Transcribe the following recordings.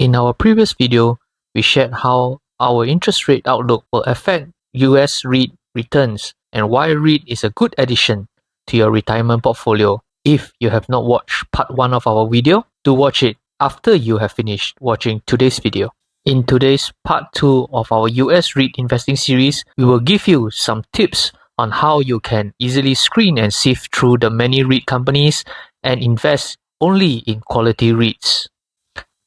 In our previous video, we shared how our interest rate outlook will affect US REIT returns and why REIT is a good addition to your retirement portfolio. If you have not watched part 1 of our video, do watch it after you have finished watching today's video. In today's part 2 of our US REIT investing series, we will give you some tips on how you can easily screen and sift through the many REIT companies and invest only in quality REITs.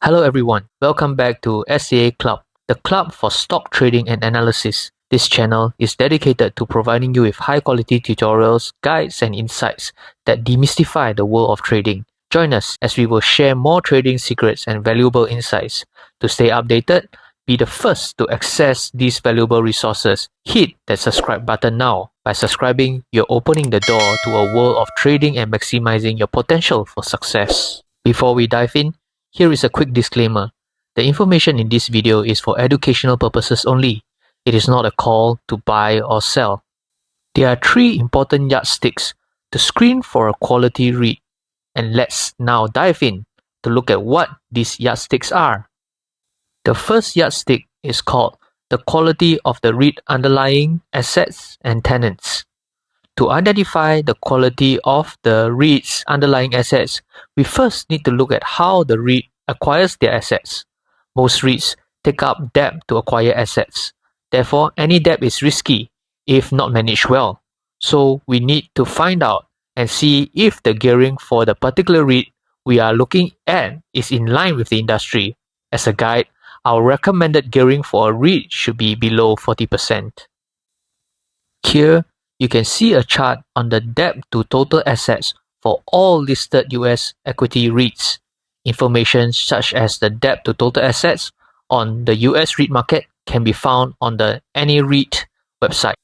Hello everyone, welcome back to STA Club, the club for stock trading and analysis. This channel is dedicated to providing you with high quality tutorials, guides and insights that demystify the world of trading. Join us as we will share more trading secrets and valuable insights. To stay updated, be the first to access these valuable resources. Hit that subscribe button now. By subscribing, you're opening the door to a world of trading and maximizing your potential for success. Before we dive in, here is a quick disclaimer. The information in this video is for educational purposes only. It is not a call to buy or sell. There are 3 important yardsticks to screen for a quality REIT. And let's now dive in to look at what these yardsticks are. The first yardstick is called the quality of the REIT underlying assets and tenants. To identify the quality of the REIT's underlying assets, we first need to look at how the REIT acquires their assets. Most REITs take up debt to acquire assets. Therefore, any debt is risky if not managed well. So we need to find out and see if the gearing for the particular REIT we are looking at is in line with the industry. As a guide, our recommended gearing for a REIT should be below 40%. Here, you can see a chart on the debt to total assets for all listed US equity REITs. Information such as the debt to total assets on the US REIT market can be found on the any REIT website.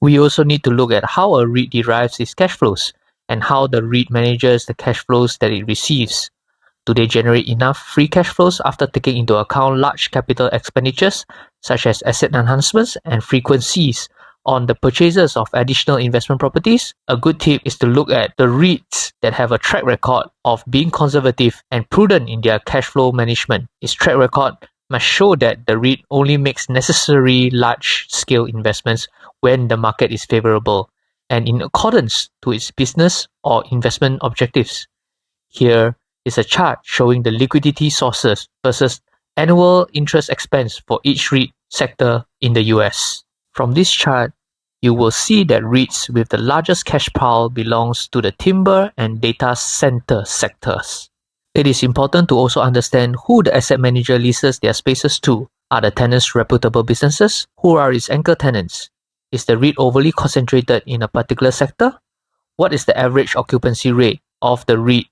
We also need to look at how a REIT derives its cash flows and how the REIT manages the cash flows that it receives. Do they generate enough free cash flows after taking into account large capital expenditures such as asset enhancements and frequencies on the purchases of additional investment properties? A good tip is to look at the REITs that have a track record of being conservative and prudent in their cash flow management. Its track record must show that the REIT only makes necessary large-scale investments when the market is favorable and in accordance to its business or investment objectives. Here is a chart showing the liquidity sources versus annual interest expense for each REIT sector in the US. From this chart, you will see that REITs with the largest cash pile belongs to the timber and data center sectors. It is important to also understand who the asset manager leases their spaces to. Are the tenants reputable businesses? Who are its anchor tenants? Is the REIT overly concentrated in a particular sector? What is the average occupancy rate of the REIT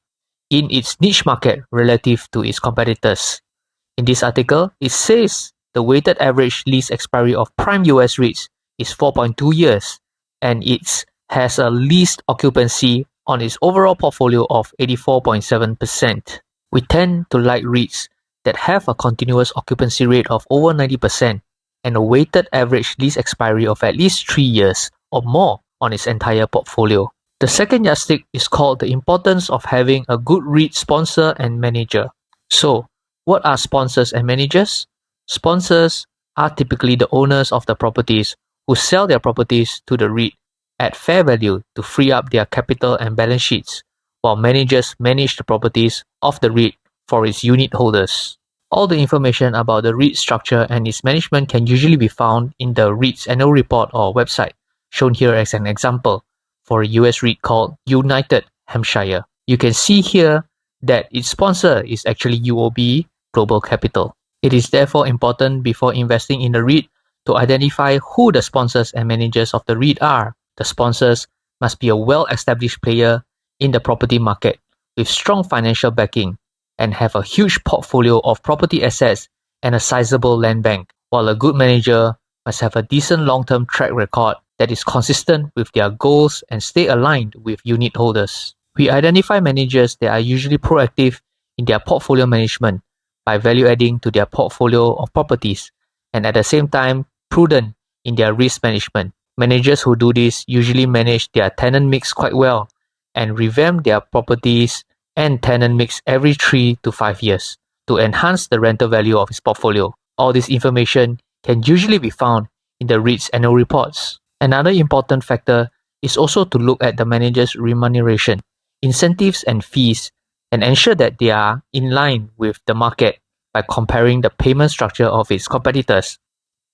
in its niche market relative to its competitors? In this article, it says the weighted average lease expiry of prime US REITs is 4.2 years and it has a leased occupancy on its overall portfolio of 84.7%. We tend to like REITs that have a continuous occupancy rate of over 90% and a weighted average lease expiry of at least 3 years or more on its entire portfolio. The second yardstick is called the importance of having a good REIT sponsor and manager. So, what are sponsors and managers? Sponsors are typically the owners of the properties who sell their properties to the REIT at fair value to free up their capital and balance sheets, while managers manage the properties of the REIT for its unit holders. All the information about the REIT structure and its management can usually be found in the REIT's annual report or website, shown here as an example for a US REIT called United Hampshire. You can see here that its sponsor is actually UOB Global Capital. It is therefore important before investing in the REIT to identify who the sponsors and managers of the REIT are. The sponsors must be a well-established player in the property market with strong financial backing and have a huge portfolio of property assets and a sizable land bank, while a good manager must have a decent long-term track record that is consistent with their goals and stay aligned with unit holders. We identify managers that are usually proactive in their portfolio management by value adding to their portfolio of properties and at the same time prudent in their risk management. Managers who do this usually manage their tenant mix quite well and revamp their properties and tenant mix every 3 to 5 years to enhance the rental value of his portfolio. All this information can usually be found in the REIT's annual reports. Another important factor is also to look at the manager's remuneration, incentives and fees, and ensure that they are in line with the market by comparing the payment structure of its competitors.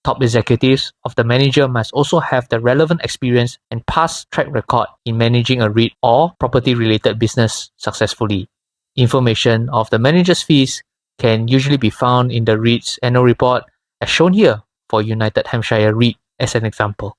Top executives of the manager must also have the relevant experience and past track record in managing a REIT or property-related business successfully. Information of the manager's fees can usually be found in the REIT's annual report, as shown here for United Hampshire REIT as an example.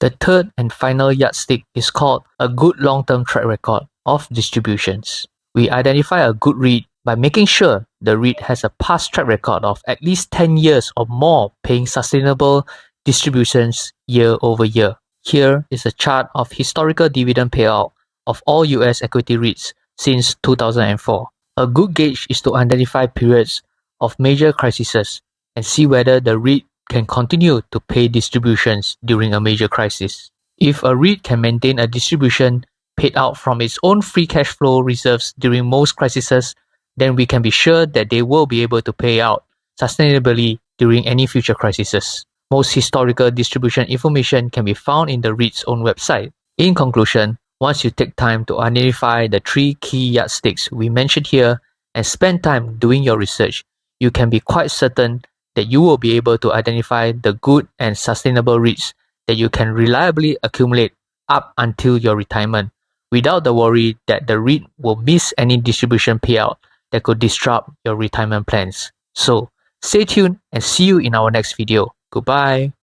The third and final yardstick is called a good long-term track record of distributions. We identify a good REIT by making sure the REIT has a past track record of at least 10 years or more paying sustainable distributions year over year. Here is a chart of historical dividend payout of all US equity REITs since 2004. A good gauge is to identify periods of major crises and see whether the REIT can continue to pay distributions during a major crisis. If a REIT can maintain a distribution paid out from its own free cash flow reserves during most crises, then we can be sure that they will be able to pay out sustainably during any future crises. Most historical distribution information can be found in the REIT's own website. In conclusion, once you take time to identify the 3 key yardsticks we mentioned here and spend time doing your research, you can be quite certain that you will be able to identify the good and sustainable REITs that you can reliably accumulate up until your retirement, without the worry that the REIT will miss any distribution payout that could disrupt your retirement plans. So, stay tuned and see you in our next video. Goodbye.